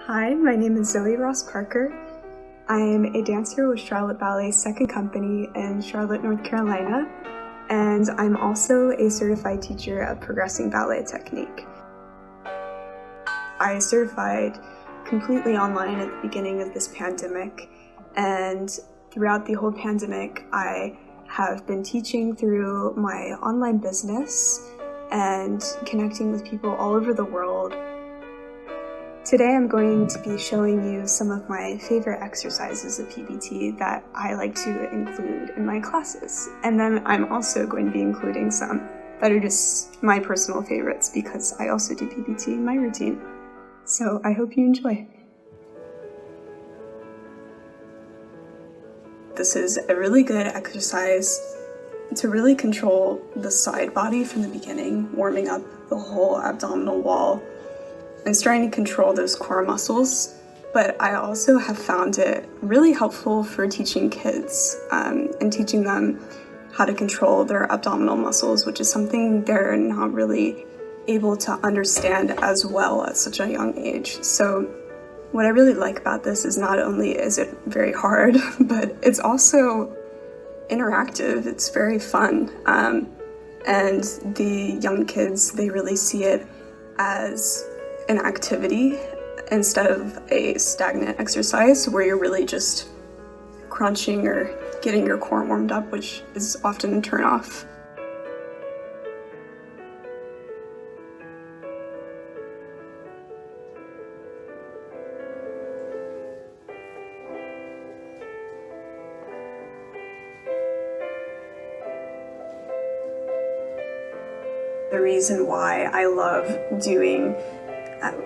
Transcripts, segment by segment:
Hi, my name is Zoe Parker. I'm a dancer with Charlotte Ballet's second company in Charlotte, North Carolina, and I'm also a certified teacher of progressing ballet technique. I certified completely online at the beginning of this pandemic, and throughout the whole pandemic, I have been teaching through my online business and connecting with people all over the world. Today I'm going to be showing you some of my favorite exercises of PBT that I like to include in my classes. And then I'm also going to be including some that are just my personal favorites because I also do PBT in my routine. So I hope you enjoy. This is a really good exercise to really control the side body from the beginning, warming up the whole abdominal wall and starting to control those core muscles. But I also have found it really helpful for teaching kids and teaching them how to control their abdominal muscles, which is something they're not really able to understand as well at such a young age. So what I really like about this is not only is it very hard, but it's also interactive. It's very fun. And the young kids, they really see it as an activity instead of a stagnant exercise where you're really just crunching or getting your core warmed up, which is often a turn off. The reason why I love doing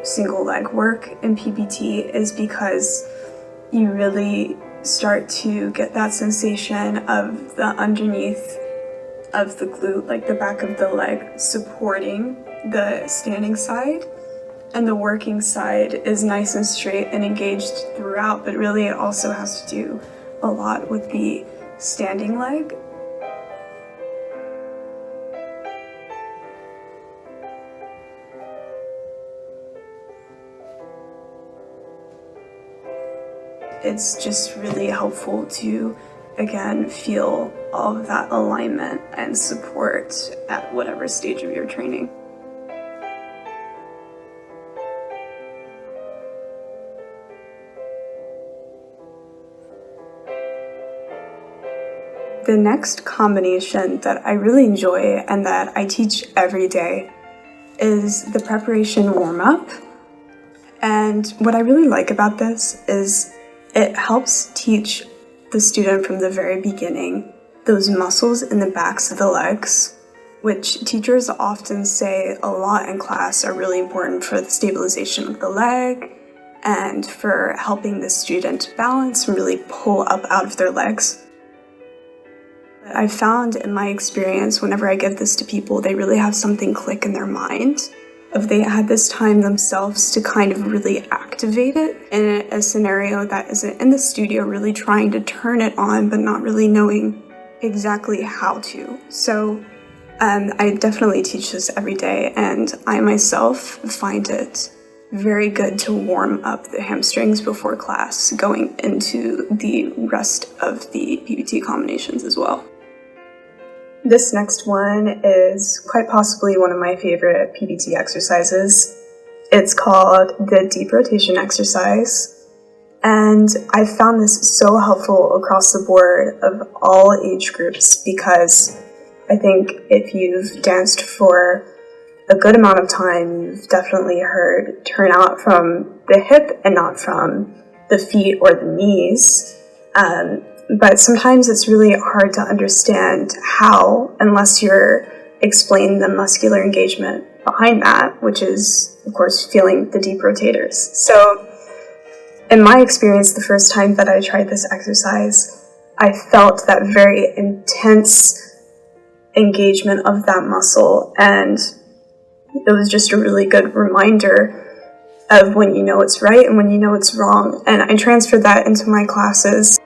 single leg work in PBT is because you really start to get that sensation of the underneath of the glute, like the back of the leg, supporting the standing side, and the working side is nice and straight and engaged throughout, but really it also has to do a lot with the standing leg. It's just really helpful to, again, feel all of that alignment and support at whatever stage of your training. The next combination that I really enjoy and that I teach every day is the preparation warm-up. And what I really like about this is it helps teach the student from the very beginning those muscles in the backs of the legs, which teachers often say a lot in class are really important for the stabilization of the leg and for helping the student balance and really pull up out of their legs. I've found in my experience, whenever I give this to people, they really have something click in their mind. If they had this time themselves to kind of really activate it in a scenario that isn't in the studio, really trying to turn it on, but not really knowing exactly how to. So I definitely teach this every day, and I myself find it very good to warm up the hamstrings before class, going into the rest of the PBT combinations as well. This next one is quite possibly one of my favorite PBT exercises. It's called the deep rotation exercise, and I've found this so helpful across the board of all age groups because I think if you've danced for a good amount of time, you've definitely heard turn out from the hip and not from the feet or the knees. But sometimes it's really hard to understand how, unless you're explaining the muscular engagement behind that, which is, of course, feeling the deep rotators. So, in my experience, the first time that I tried this exercise, I felt that very intense engagement of that muscle, and it was just a really good reminder of when you know it's right and when you know it's wrong. And I transferred that into my classes.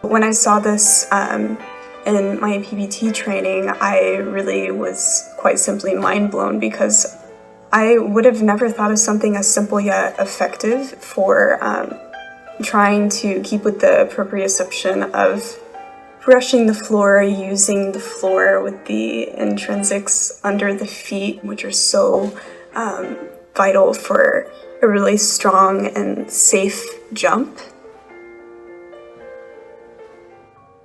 When I saw this in my PBT training, I really was quite simply mind blown because I would have never thought of something as simple yet effective for trying to keep with the proprioception of brushing the floor, using the floor with the intrinsics under the feet, which are so vital for a really strong and safe jump.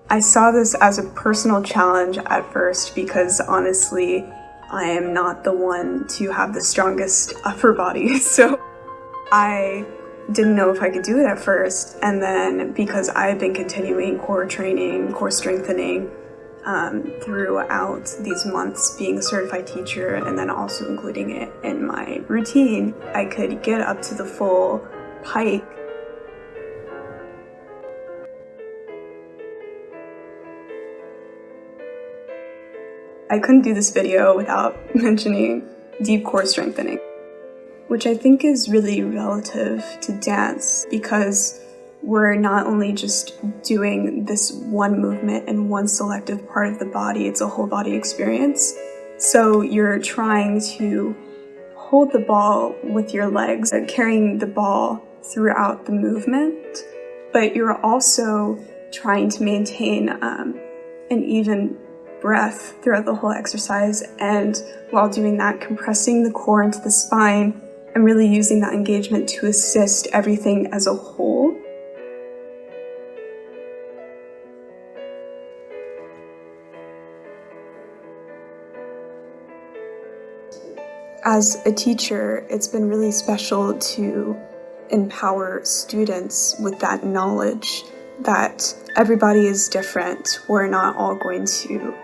I saw this as a personal challenge at first because honestly, I am not the one to have the strongest upper body, so I didn't know if I could do it at first. And then because I've been continuing core training, core strengthening throughout these months being a certified teacher and then also including it in my routine, I could get up to the full Pike. I couldn't do this video without mentioning deep core strengthening, which I think is really relative to dance because we're not only just doing this one movement in one selective part of the body, it's a whole body experience. So you're trying to hold the ball with your legs, carrying the ball throughout the movement, but you're also trying to maintain an even breath throughout the whole exercise, and while doing that, compressing the core into the spine and really using that engagement to assist everything as a whole. As a teacher, it's been really special to empower students with that knowledge that everybody is different. We're not all going to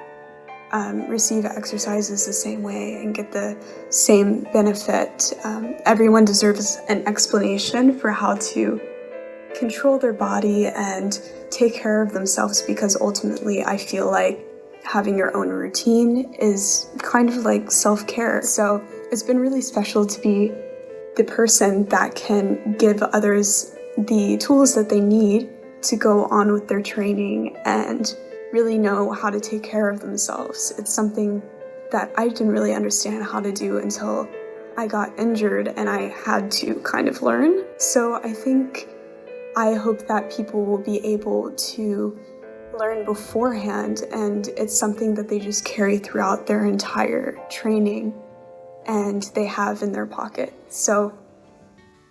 receive exercises the same way and get the same benefit. Everyone deserves an explanation for how to control their body and take care of themselves, because ultimately I feel like having your own routine is kind of like self-care. So it's been really special to be the person that can give others the tools that they need to go on with their training and really know how to take care of themselves. It's something that I didn't really understand how to do until I got injured and I had to kind of learn. So I hope that people will be able to learn beforehand, and it's something that they just carry throughout their entire training and they have in their pocket. So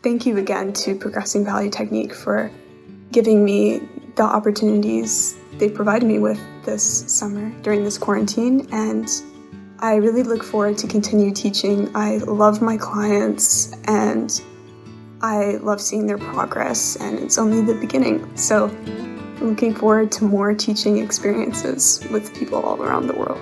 thank you again to Progressing Ballet Technique for giving me the opportunities they provided me with this summer during this quarantine, and I really look forward to continue teaching. I love my clients and I love seeing their progress, and it's only the beginning. So I'm looking forward to more teaching experiences with people all around the world.